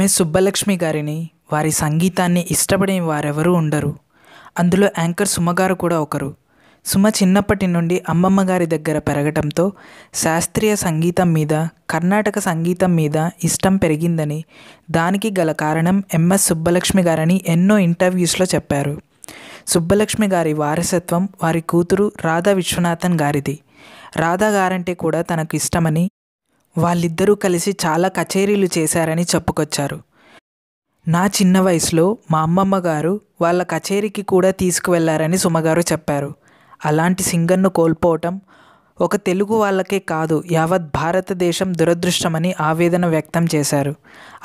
MS Subbalakshmi గారిని వారి సంగీతాన్ని ఇష్టపడని వారెవరూ ఉండరు. అందులో యాంకర్ సుమ గారు కూడా ఒకరు. సుమ చిన్నప్పటి నుండి అమ్మమ్మ గారి దగ్గర పెరగటంతో శాస్త్రీయ సంగీతం మీద, కర్ణాటక సంగీతం మీద ఇష్టం పెరిగిందని, దానికి గల కారణం ఎంఎస్ సుబ్బలక్ష్మి గారని ఎన్నో ఇంటర్వ్యూస్లో చెప్పారు. సుబ్బలక్ష్మి గారి వారసత్వం వారి కూతురు రాధా విశ్వనాథన్ గారిది. రాధా గారంటే కూడా తనకు ఇష్టమని, వాళ్ళిద్దరూ కలిసి చాలా కచేరీలు చేశారని చెప్పుకొచ్చారు. నా చిన్న వయసులో మా అమ్మమ్మ గారు వాళ్ళ కచేరీకి కూడా తీసుకువెళ్లారని సుమగారు చెప్పారు. అలాంటి సింగర్ను కోల్పోవటం ఒక తెలుగు వాళ్ళకే కాదు, యావత్ భారతదేశం దురదృష్టమని ఆవేదన వ్యక్తం చేశారు.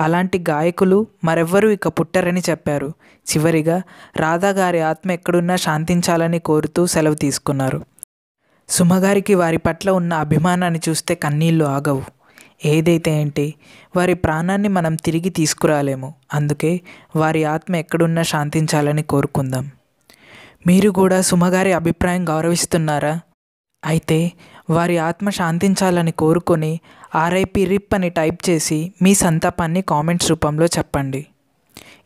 అలాంటి గాయకులు మరెవ్వరూ ఇక పుట్టరని చెప్పారు. చివరిగా రాధా గారి ఆత్మ ఎక్కడున్నా శాంతించాలని కోరుతూ సెలవు తీసుకున్నారు. సుమగారికి వారి పట్ల ఉన్న అభిమానాన్ని చూస్తే కన్నీళ్లు ఆగవు. ఏదైతే ఏంటి, వారి ప్రాణాన్ని మనం తిరిగి తీసుకురాలేము. అందుకే వారి ఆత్మ ఎక్కడున్నా శాంతించాలని కోరుకుందాం. మీరు కూడా సుమగారి అభిప్రాయం గౌరవిస్తున్నారా? అయితే వారి ఆత్మ శాంతించాలని కోరుకొని ఆర్ఐపి రిప్ అని టైప్ చేసి మీ సంతాపాన్ని కామెంట్స్ రూపంలో చెప్పండి.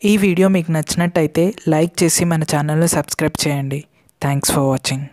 ఈ వీడియో మీకు నచ్చినట్టయితే లైక్ చేసి మన ఛానల్ను సబ్స్క్రైబ్ చేయండి. Thanks for watching.